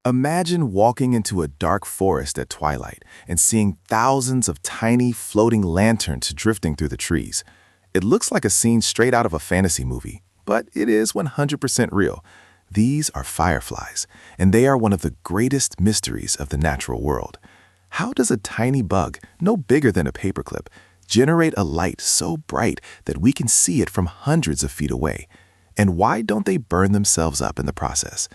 Imagine walking into a dark forest at twilight and seeing thousands of tiny floating lanterns drifting through the trees. It looks like a scene straight out of a fantasy movie, but it is 100% real. These are fireflies, and they are one of the greatest mysteries of the natural world. How does a tiny bug, no bigger than a paperclip, generate a light so bright that we can see it from hundreds of feet away? And why don't they burn themselves up in the process?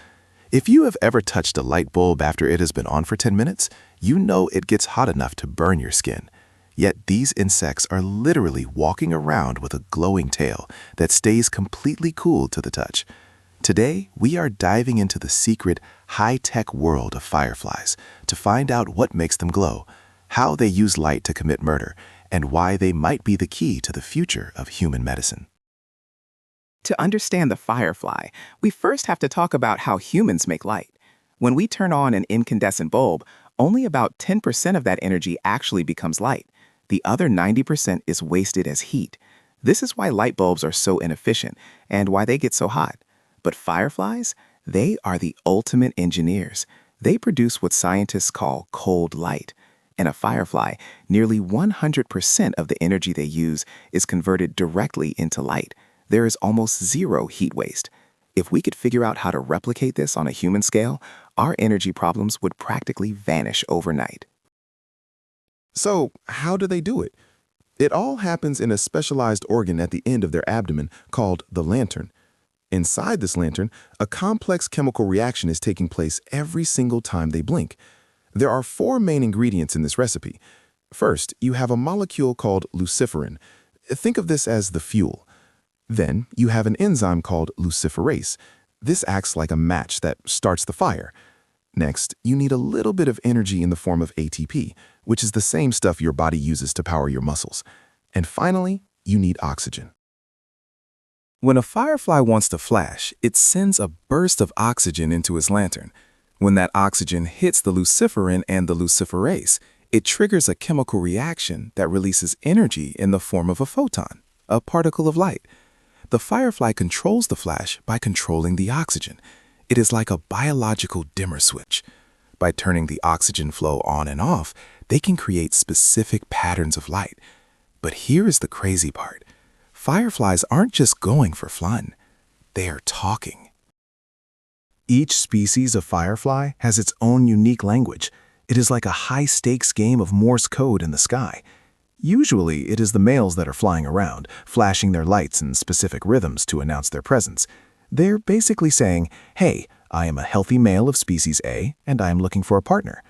If you have ever touched a light bulb after it has been on for 10 minutes, you know it gets hot enough to burn your skin. Yet these insects are literally walking around with a glowing tail that stays completely cool to the touch. Today, we are diving into the secret, high-tech world of fireflies to find out what makes them glow, how they use light to commit murder, and why they might be the key to the future of human medicine. To understand the firefly, we first have to talk about how humans make light. When we turn on an incandescent bulb, only about 10% of that energy actually becomes light. The other 90% is wasted as heat. This is why light bulbs are so inefficient and why they get so hot. But fireflies, they are the ultimate engineers. They produce what scientists call cold light. In a firefly, nearly 100% of the energy they use is converted directly into light. There is almost zero heat waste. If we could figure out how to replicate this on a human scale, our energy problems would practically vanish overnight. So, how do they do it? It all happens in a specialized organ at the end of their abdomen called the lantern. Inside this lantern, a complex chemical reaction is taking place every single time they blink. There are 4 main ingredients in this recipe. First, you have a molecule called luciferin. Think of this as the fuel. Then, you have an enzyme called luciferase. This acts like a match that starts the fire. Next, you need a little bit of energy in the form of ATP, which is the same stuff your body uses to power your muscles. And finally, you need oxygen. When a firefly wants to flash, it sends a burst of oxygen into its lantern. When that oxygen hits the luciferin and the luciferase, it triggers a chemical reaction that releases energy in the form of a photon, a particle of light. The firefly controls the flash by controlling the oxygen. It is like a biological dimmer switch. By turning the oxygen flow on and off, they can create specific patterns of light. But here is the crazy part. Fireflies aren't just going for fun. They are talking. Each species of firefly has its own unique language. It is like a high-stakes game of Morse code in the sky. Usually, it is the males that are flying around, flashing their lights in specific rhythms to announce their presence. They're basically saying, hey, I am a healthy male of species A, and I am looking for a partner.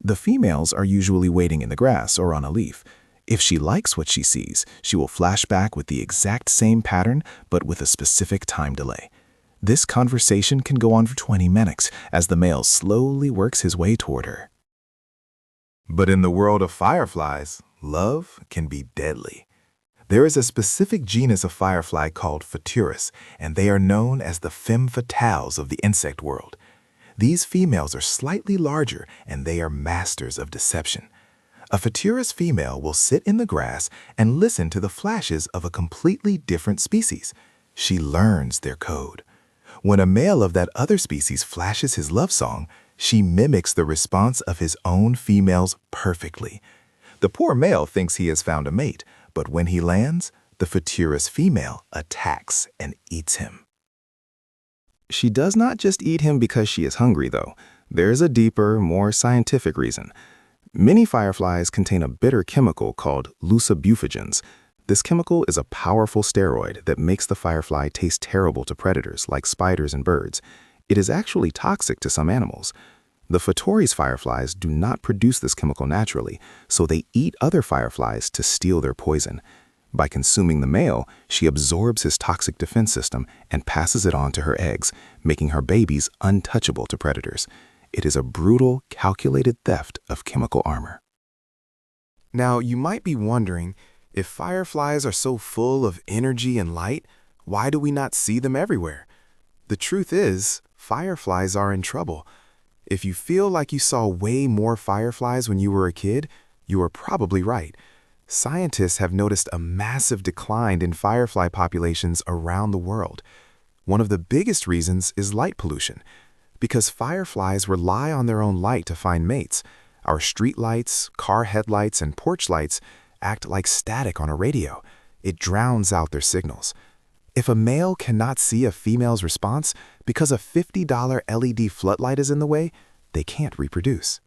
The females are usually waiting in the grass or on a leaf. If she likes what she sees, she will flash back with the exact same pattern, but with a specific time delay. This conversation can go on for 20 minutes as the male slowly works his way toward her. But in the world of fireflies, love can be deadly. There is a specific genus of firefly called Phaturus, and they are known as the femme fatales of the insect world. These females are slightly larger, and they are masters of deception. A Phaturus female will sit in the grass and listen to the flashes of a completely different species. She learns their code. When a male of that other species flashes his love song, she mimics the response of his own females perfectly. The poor male thinks he has found a mate, but when he lands, the Phaturus female attacks and eats him. She does not just eat him because she is hungry, though. There's a deeper, more scientific reason. Many fireflies contain a bitter chemical called lucibuphigins. This chemical is a powerful steroid that makes the firefly taste terrible to predators like spiders and birds. It is actually toxic to some animals. The Phaturus fireflies do not produce this chemical naturally, so they eat other fireflies to steal their poison. By consuming the male, she absorbs his toxic defense system and passes it on to her eggs, making her babies untouchable to predators. It is a brutal, calculated theft of chemical armor. Now, you might be wondering, if fireflies are so full of energy and light, why do we not see them everywhere? The truth is, fireflies are in trouble. If you feel like you saw way more fireflies when you were a kid, you are probably right. Scientists have noticed a massive decline in firefly populations around the world. One of the biggest reasons is light pollution. because fireflies rely on their own light to find mates. Our street lights, car headlights, and porch lights act like static on a radio. It drowns out their signals. If a male cannot see a female's response because a $50 LED floodlight is in the way, they can't reproduce.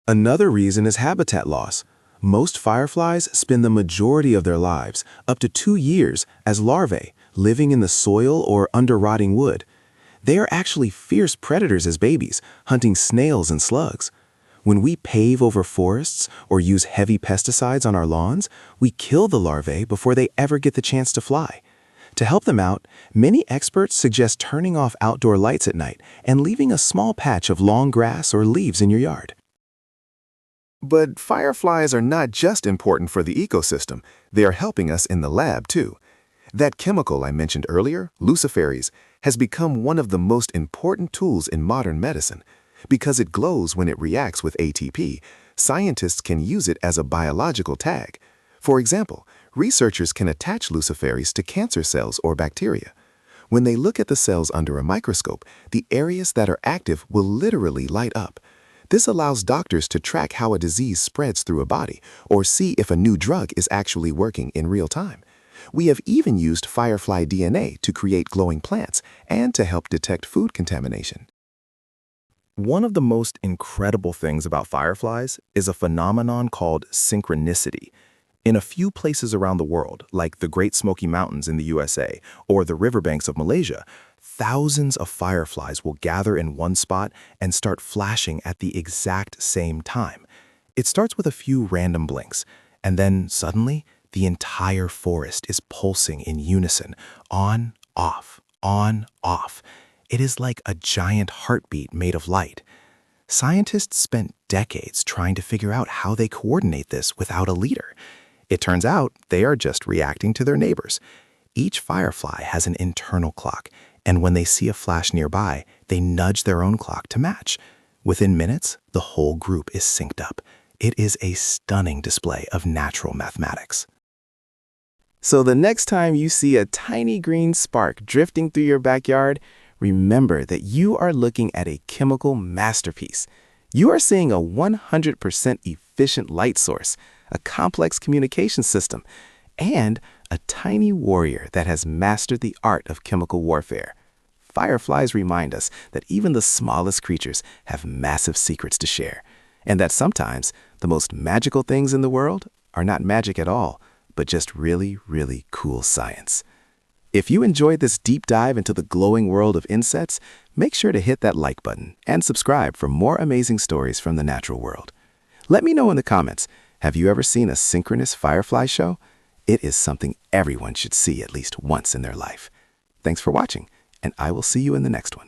Another reason is habitat loss. Most fireflies spend the majority of their lives, up to 2 years, as larvae, living in the soil or under rotting wood. They are actually fierce predators as babies, hunting snails and slugs. When we pave over forests or use heavy pesticides on our lawns, we kill the larvae before they ever get the chance to fly. To help them out, many experts suggest turning off outdoor lights at night and leaving a small patch of long grass or leaves in your yard. But fireflies are not just important for the ecosystem, they are helping us in the lab too. That chemical I mentioned earlier, luciferase, has become one of the most important tools in modern medicine. Because it glows when it reacts with ATP, scientists can use it as a biological tag. For example, researchers can attach luciferase to cancer cells or bacteria. When they look at the cells under a microscope, the areas that are active will literally light up. This allows doctors to track how a disease spreads through a body or see if a new drug is actually working in real time. We have even used firefly DNA to create glowing plants and to help detect food contamination. One of the most incredible things about fireflies is a phenomenon called synchronicity. In a few places around the world, like the Great Smoky Mountains in the USA or the riverbanks of Malaysia, thousands of fireflies will gather in one spot and start flashing at the exact same time. It starts with a few random blinks, and then suddenly, the entire forest is pulsing in unison, on, off, on, off. It is like a giant heartbeat made of light. Scientists spent decades trying to figure out how they coordinate this without a leader. It turns out they are just reacting to their neighbors. Each firefly has an internal clock, and when they see a flash nearby, they nudge their own clock to match. Within minutes, the whole group is synced up. It is a stunning display of natural mathematics. So the next time you see a tiny green spark drifting through your backyard, remember that you are looking at a chemical masterpiece. You are seeing a 100% efficient light source, a complex communication system, and a tiny warrior that has mastered the art of chemical warfare. Fireflies remind us that even the smallest creatures have massive secrets to share, and that sometimes the most magical things in the world are not magic at all, but just really, really cool science. If you enjoyed this deep dive into the glowing world of insects, make sure to hit that like button and subscribe for more amazing stories from the natural world. Let me know in the comments, have you ever seen a synchronous firefly show? It is something everyone should see at least once in their life. Thanks for watching, and I will see you in the next one.